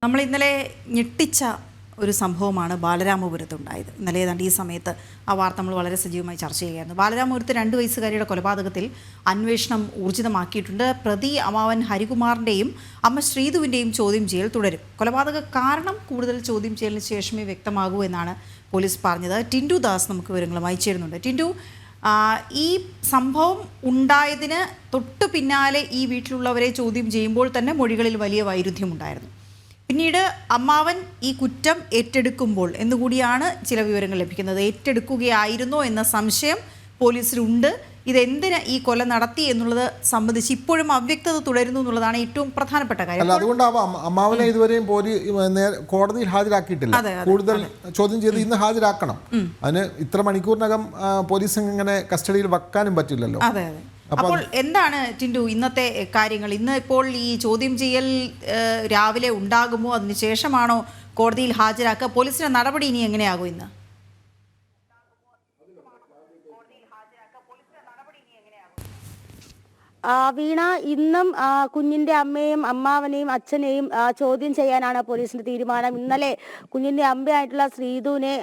നമ്മൾ ഇന്നലെ ഞെട്ടിച്ച ഒരു സംഭവമാണ് ബാലരാമപുരത്തുണ്ടായത്. ഇന്നലെ ഏതാണ്ട് ഈ സമയത്ത് ആ വാർത്ത നമ്മൾ വളരെ സജീവമായി ചർച്ച ചെയ്യുകയായിരുന്നു. ബാലരാമപുരത്ത് 2 വയസ്സുകാരിയുടെ കൊലപാതകത്തിൽ അന്വേഷണം ഊർജിതമാക്കിയിട്ടുണ്ട്. പ്രതി അമ്മാവൻ ഹരികുമാറിൻ്റെയും അമ്മ ശ്രീധുവിൻ്റെയും ചോദ്യം ചെയ്യൽ തുടരും. കൊലപാതക കാരണം കൂടുതൽ ചോദ്യം ചെയ്യലിന് ശേഷമേ വ്യക്തമാകൂ എന്നാണ് പോലീസ് പറഞ്ഞത്. ടിൻഡു ദാസ് നമുക്ക് വിവരങ്ങളുമായി ചേരുന്നുണ്ട്. ടിൻഡു, ഈ സംഭവം ഉണ്ടായതിന് തൊട്ടു പിന്നാലെ ഈ വീട്ടിലുള്ളവരെ ചോദ്യം ചെയ്യുമ്പോൾ തന്നെ മൊഴികളിൽ വലിയ വൈരുദ്ധ്യമുണ്ടായിരുന്നു. പിന്നീട് അമ്മാവൻ ഈ കുറ്റം ഏറ്റെടുക്കുമ്പോൾ എന്നുകൂടിയാണ് ചില വിവരങ്ങൾ ലഭിക്കുന്നത്. ഏറ്റെടുക്കുകയായിരുന്നോ എന്ന സംശയം പോലീസിലുണ്ട്. ഇതെന്തിന് ഈ കൊല നടത്തി എന്നുള്ളത് സംബന്ധിച്ച് ഇപ്പോഴും അവ്യക്തത തുടരുന്നു എന്നുള്ളതാണ് ഏറ്റവും പ്രധാനപ്പെട്ട കാര്യം. അതുകൊണ്ടാവാം അമ്മാവനെ ഇതുവരെയും കോടതിയിൽ ഹാജരാക്കിയിട്ടില്ല. കൂടുതൽ ചോദ്യം ചെയ്ത് ഇന്ന് ഹാജരാക്കണം. അതിന് ഇത്ര മണിക്കൂറിനകം പോലീസ് ഇങ്ങനെ കസ്റ്റഡിയിൽ വെക്കാനും പറ്റില്ലല്ലോ. അതെ അതെ. അപ്പോൾ എന്താണ് ടിൻഡു ഇന്നത്തെ കാര്യങ്ങൾ? ഇന്ന് ഇപ്പോൾ ഈ ചോദ്യം ചെയ്യൽ രാവിലെ ഉണ്ടാകുമോ, അതിനുശേഷമാണോ കോടതിയിൽ ഹാജരാക്കുക? പോലീസിന്റെ നടപടി ഇനി എങ്ങനെയാകും ഇന്ന്? വീണ, ഇന്നും കുഞ്ഞിന്റെ അമ്മയും അമ്മാവനെയും അച്ഛനെയും ചോദ്യം ചെയ്യാനാണ് പോലീസിന്റെ തീരുമാനം. ഇന്നലെ കുഞ്ഞിന്റെ അമ്മയായിട്ടുള്ള ശ്രീധുവിനെ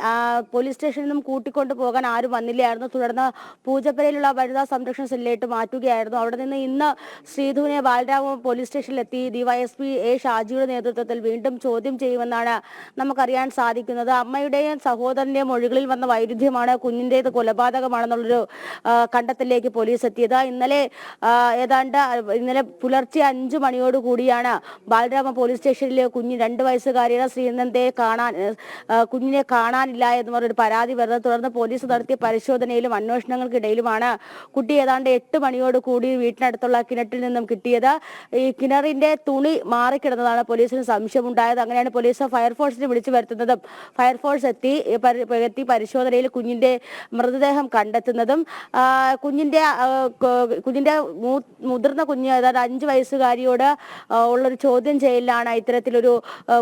പോലീസ് സ്റ്റേഷനിൽ നിന്നും കൂട്ടിക്കൊണ്ടു പോകാൻ ആരും വന്നില്ലായിരുന്നു. തുടർന്ന് പൂജപ്പുരയിലുള്ള വനിതാ സംരക്ഷണ സെല്ലിലേക്ക് മാറ്റുകയായിരുന്നു. അവിടെ നിന്ന് ഇന്ന് ശ്രീധുവിനെ ബാലരാമ പോലീസ് സ്റ്റേഷനിലെത്തി ഡിവൈഎസ്പി എ ഷാജിയുടെ നേതൃത്വത്തിൽ വീണ്ടും ചോദ്യം ചെയ്യുമെന്നാണ് നമുക്കറിയാൻ സാധിക്കുന്നത്. അമ്മയുടെയും സഹോദരന്റെയും മൊഴികളിൽ വന്ന വൈരുദ്ധ്യമാണ് കുഞ്ഞിൻ്റേത് കൊലപാതകമാണെന്നുള്ളൊരു കണ്ടെത്തലിലേക്ക് പോലീസ് എത്തിയത്. ഇന്നലെ പുലർച്ചെ 5 മണിയോടുകൂടിയാണ് ബാലരാമ പോലീസ് സ്റ്റേഷനിലെ 2 വയസ്സുകാരിയുടെ കുഞ്ഞിനെ കാണാനില്ല എന്ന് പറഞ്ഞൊരു പരാതി വരുന്നത്. തുടർന്ന് പോലീസ് നടത്തിയ പരിശോധനയിലും അന്വേഷണങ്ങൾക്കിടയിലുമാണ് കുട്ടി ഏതാണ്ട് 8 മണിയോടുകൂടി വീട്ടിനടുത്തുള്ള കിണറ്റിൽ നിന്നും കിട്ടിയത്. ഈ കിണറിന്റെ തുണി മാറിക്കിടന്നതാണ് പോലീസിന് സംശയമുണ്ടായത്. അങ്ങനെയാണ് പോലീസ് ഫയർഫോഴ്സിനെ വിളിച്ചു വരുത്തുന്നതും ഫയർഫോഴ്സ് എത്തി പരിശോധനയിൽ കുഞ്ഞിന്റെ മൃതദേഹം കണ്ടെത്തുന്നതും കുഞ്ഞിന്റെ മുതിർന്ന കുഞ്ഞ് അതായത് 5 വയസ്സുകാരിയോട് ഉള്ളൊരു ചോദ്യം ചെയ്യലാണ് ഇത്തരത്തിലൊരു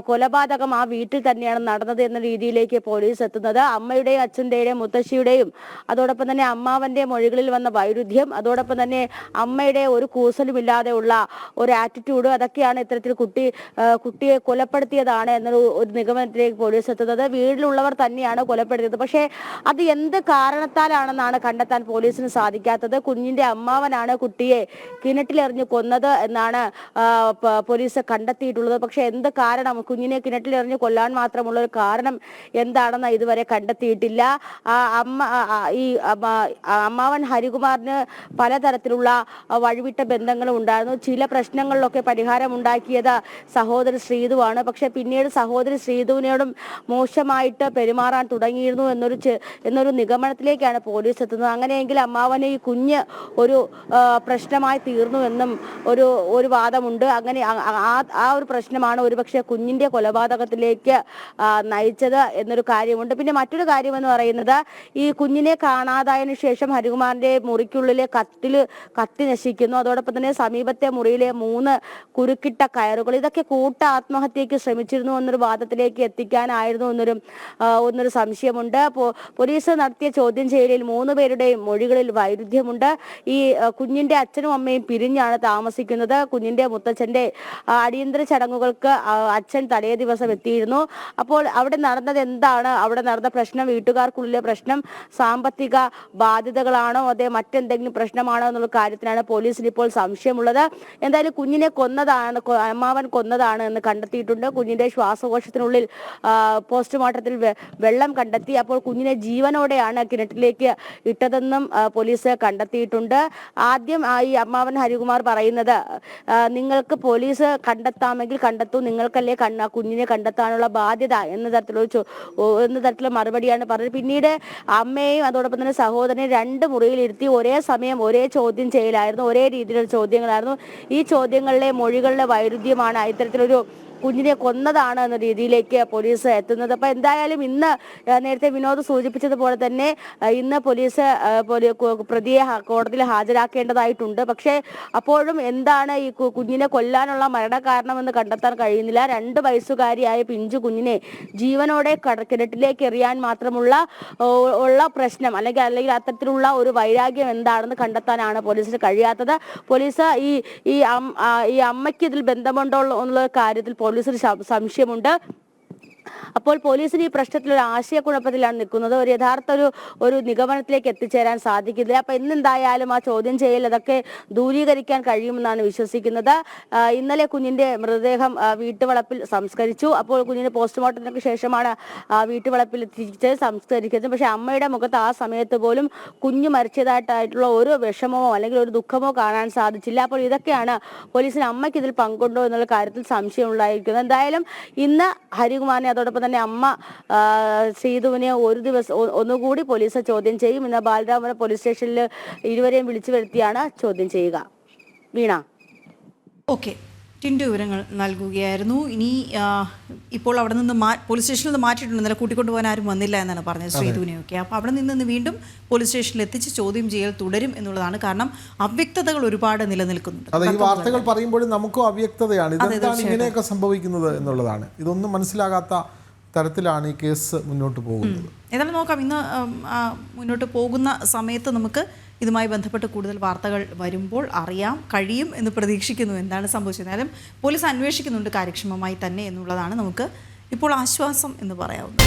കൊലപാതകം ആ വീട്ടിൽ തന്നെയാണ് നടന്നത് എന്ന രീതിയിലേക്ക് പോലീസ് എത്തുന്നത്. അമ്മയുടെയും അച്ഛൻ്റെയും മുത്തശ്ശിയുടെയും അതോടൊപ്പം തന്നെ അമ്മാവന്റെ മൊഴികളിൽ വന്ന വൈരുദ്ധ്യം, അതോടൊപ്പം തന്നെ അമ്മയുടെ ഒരു കൂസലുമില്ലാതെ ഉള്ള ഒരു ആറ്റിറ്റ്യൂഡ്, അതൊക്കെയാണ് ഇത്തരത്തിൽ കുട്ടിയെ കൊലപ്പെടുത്തിയതാണ് എന്നൊരു നിഗമനത്തിലേക്ക് പോലീസ് എത്തുന്നത്. വീട്ടിലുള്ളവർ തന്നെയാണ് കൊലപ്പെടുത്തിയത്. പക്ഷേ അത് എന്ത് കാരണത്താലാണെന്നാണ് കണ്ടെത്താൻ പോലീസിന് സാധിക്കാത്തത്. കുഞ്ഞിന്റെ അമ്മാവനാണ് കുട്ടിയെ കിണറ്റിലെറിഞ്ഞ് കൊന്നത് എന്നാണ് പോലീസ് കണ്ടെത്തിയിട്ടുള്ളത്. പക്ഷെ എന്ത് കാരണം, കുഞ്ഞിനെ കിണറ്റിലെറിഞ്ഞ് കൊല്ലാൻ മാത്രമുള്ള ഒരു കാരണം എന്താണെന്ന് ഇതുവരെ കണ്ടെത്തിയിട്ടില്ല. അമ്മാവൻ ഹരികുമാറിന് പലതരത്തിലുള്ള വഴിവിട്ട ബന്ധങ്ങളും ഉണ്ടായിരുന്നു. ചില പ്രശ്നങ്ങളിലൊക്കെ പരിഹാരം ഉണ്ടാക്കിയത് സഹോദരി ശ്രീധുവാണ്. പക്ഷെ പിന്നീട് സഹോദരി ശ്രീധുവിനോടും മോശമായിട്ട് പെരുമാറാൻ തുടങ്ങിയിരുന്നു എന്നൊരു നിഗമനത്തിലേക്കാണ് പോലീസ് എത്തുന്നത്. അങ്ങനെയെങ്കിൽ അമ്മാവന് ഈ കുഞ്ഞ് ഒരു പ്രശ്നമായി തീർന്നുവെന്നും ഒരു വാദമുണ്ട്. അങ്ങനെ ആ ഒരു പ്രശ്നമാണ് ഒരുപക്ഷെ കുഞ്ഞിന്റെ കൊലപാതകത്തിലേക്ക് നയിച്ചത് എന്നൊരു കാര്യമുണ്ട്. പിന്നെ മറ്റൊരു കാര്യം എന്ന് പറയുന്നത്, ഈ കുഞ്ഞിനെ കാണാതായതിനു ശേഷം ഹരികുമാറിന്റെ മുറിക്കുള്ളിലെ കത്തി നശിക്കുന്നു. അതോടൊപ്പം തന്നെ സമീപത്തെ മുറിയിലെ 3 കുരുക്കിട്ട കയറുകൾ, ഇതൊക്കെ ആത്മഹത്യക്ക് ശ്രമിച്ചിരുന്നു എന്നൊരു വാദത്തിലേക്ക് എത്തിക്കാനായിരുന്നു എന്നൊരു സംശയമുണ്ട്. പോലീസ് നടത്തിയ ചോദ്യം ചെയ്യലിൽ 3 പേരുടെയും മൊഴികളിൽ വൈരുദ്ധ്യമുണ്ട്. ഈ കുഞ്ഞിന്റെ അച്ഛനും അമ്മയും പിരിഞ്ഞാണ് താമസിക്കുന്നത്. കുഞ്ഞിന്റെ മുത്തച്ഛന്റെ അടിയന്തര ചടങ്ങുകൾക്ക് അച്ഛൻ തലേ ദിവസം എത്തിയിരുന്നു. അപ്പോൾ അവിടെ നടന്നത് എന്താണ്? അവിടെ നടന്ന പ്രശ്നം, വീട്ടുകാർക്കുള്ളിലെ പ്രശ്നം സാമ്പത്തിക ബാധ്യതകളാണോ അതേ മറ്റെന്തെങ്കിലും പ്രശ്നമാണോ എന്നുള്ള കാര്യത്തിനാണ് പോലീസിന് ഇപ്പോൾ സംശയമുള്ളത്. എന്തായാലും കുഞ്ഞിനെ അമ്മാവൻ കൊന്നതാണ് എന്ന് കണ്ടെത്തിയിട്ടുണ്ട്. കുഞ്ഞിന്റെ ശ്വാസകോശത്തിനുള്ളിൽ പോസ്റ്റ്മോർട്ടത്തിൽ വെള്ളം കണ്ടെത്തി. അപ്പോൾ കുഞ്ഞിനെ ജീവനോടെയാണ് കിണറ്റിലേക്ക് ഇട്ടതെന്നും പോലീസ് കണ്ടെത്തിയിട്ടുണ്ട്. ആദ്യം ഈ അമ്മാവൻ ഹരികുമാർ പറയുന്നത്, നിങ്ങൾക്ക് പോലീസ് കണ്ടെത്താമെങ്കിൽ കണ്ടെത്തൂ, നിങ്ങൾക്കല്ലേ കുഞ്ഞിനെ കണ്ടെത്താനുള്ള ബാധ്യത എന്ന തരത്തിലുള്ള മറുപടിയാണ് പറഞ്ഞത്. പിന്നീട് അമ്മയെയും അതോടൊപ്പം തന്നെ സഹോദരനെ 2 മുറിയിലിരുത്തി ഒരേ സമയം ഒരേ ചോദ്യം ചെയ്യലായിരുന്നു, ഒരേ രീതിയിലുള്ള ചോദ്യങ്ങളായിരുന്നു. ഈ ചോദ്യങ്ങളിലെ മൊഴികളിലെ വൈരുദ്ധ്യമാണ് ഇത്തരത്തിലൊരു കുഞ്ഞിനെ കൊന്നതാണ് എന്ന രീതിയിലേക്ക് പോലീസ് എത്തുന്നത്. അപ്പൊ എന്തായാലും ഇന്ന് നേരത്തെ വിനോദ് സൂചിപ്പിച്ചതുപോലെ തന്നെ ഇന്ന് പോലീസ് പ്രതിയെ കോടതിയിൽ ഹാജരാക്കേണ്ടതായിട്ടുണ്ട്. പക്ഷേ അപ്പോഴും എന്താണ് ഈ കുഞ്ഞിനെ കൊല്ലാനുള്ള മരണകാരണമെന്ന് കണ്ടെത്താൻ കഴിയുന്നില്ല. 2 വയസ്സുകാരിയായ പിഞ്ചു കുഞ്ഞിനെ ജീവനോടെ കിണറ്റിലേക്ക് എറിയാൻ മാത്രമുള്ള പ്രശ്നം അല്ലെങ്കിൽ അത്തരത്തിലുള്ള ഒരു വൈരാഗ്യം എന്താണെന്ന് കണ്ടെത്താനാണ് പോലീസിന് കഴിയാത്തത്. പോലീസ് ഈ അമ്മയ്ക്ക് ഇതിൽ ബന്ധമുണ്ടോ എന്നുള്ള കാര്യത്തിൽ പോലീസിന് സംശയമുണ്ട്. അപ്പോൾ പോലീസിന് ഈ പ്രശ്നത്തിൽ ഒരു ആശയക്കുഴപ്പത്തിലാണ് നിൽക്കുന്നത്. ഒരു യഥാർത്ഥ ഒരു നിഗമനത്തിലേക്ക് എത്തിച്ചേരാൻ സാധിക്കുന്നില്ല. അപ്പൊ ഇന്നെന്തായാലും ആ ചോദ്യം ചെയ്യൽ അതൊക്കെ ദൂരീകരിക്കാൻ കഴിയുമെന്നാണ് വിശ്വസിക്കുന്നത്. ഇന്നലെ കുഞ്ഞിന്റെ മൃതദേഹം വീട്ടുവളപ്പിൽ സംസ്കരിച്ചു. അപ്പോൾ കുഞ്ഞിന് പോസ്റ്റ്മോർട്ടത്തിന് ശേഷമാണ് വീട്ടുവളപ്പിൽ എത്തിച്ച് സംസ്കരിക്കുന്നത്. പക്ഷെ അമ്മയുടെ മുഖത്ത് ആ സമയത്ത് പോലും കുഞ്ഞ് മരിച്ചതായിട്ടുള്ള ഒരു വിഷമമോ അല്ലെങ്കിൽ ഒരു ദുഃഖമോ കാണാൻ സാധിച്ചില്ല. അപ്പോൾ ഇതൊക്കെയാണ് പോലീസിന് അമ്മയ്ക്ക് ഇതിൽ പങ്കുണ്ടോ എന്നുള്ള കാര്യത്തിൽ സംശയം ഉണ്ടായിരിക്കുന്നത്. എന്തായാലും ഇന്ന് ഹരികുമാറിനെ അതോടൊപ്പം തന്നെ അമ്മ ശ്രീധുവിനെ ഒരു ദിവസം ഒന്നുകൂടി പോലീസ് ചോദ്യം ചെയ്യും. ഇന്ന് ബാലരാമപുരം പോലീസ് സ്റ്റേഷനിൽ ഇരുവരെയും വിളിച്ചു വരുത്തിയാണ് ചോദ്യം ചെയ്യുക. വീണ. ഓക്കെ, ടിൻഡു വിവരങ്ങൾ നൽകുകയായിരുന്നു. ഇനി ഇപ്പോൾ അവിടെ നിന്ന് പോലീസ് സ്റ്റേഷനിൽ നിന്ന് മാറ്റിയിട്ടുണ്ട്. ഇന്നലെ കൂട്ടിക്കൊണ്ടു പോകാൻ ആരും വന്നില്ല എന്നാണ് പറഞ്ഞത് ശ്രീധുവിനെയൊക്കെ. അപ്പോൾ അവിടെ നിന്ന് വീണ്ടും പോലീസ് സ്റ്റേഷനിൽ എത്തിച്ച് ചോദ്യം ചെയ്യൽ തുടരും എന്നുള്ളതാണ്. കാരണം അവ്യക്തതകൾ ഒരുപാട് നിലനിൽക്കുന്നുണ്ട്. അതെ, ഈ വാർത്തകൾ പറയുമ്പോഴും നമുക്കും അവ്യക്തതയാണ്. ഇതെന്താണ് ഇങ്ങനെയൊക്കെ സംഭവിക്കുന്നത് എന്നുള്ളതാണ്. ഇതൊന്നും മനസ്സിലാകാത്ത തരത്തിലാണ് ഈ കേസ് മുന്നോട്ട് പോകുന്നത്. ഏതായാലും നോക്കാം, ഇന്ന് മുന്നോട്ട് പോകുന്ന സമയത്ത് നമുക്ക് ഇതുമായി ബന്ധപ്പെട്ട് കൂടുതൽ വാർത്തകൾ വരുമ്പോൾ അറിയാൻ കഴിയും എന്ന് പ്രതീക്ഷിക്കുന്നു എന്താണ് സംഭവിച്ചത്. എന്നാലും പോലീസ് അന്വേഷിക്കുന്നുണ്ട് കാര്യക്ഷമമായി തന്നെ എന്നുള്ളതാണ് നമുക്ക് ഇപ്പോൾ ആശ്വാസം എന്ന് പറയാവുന്നത്.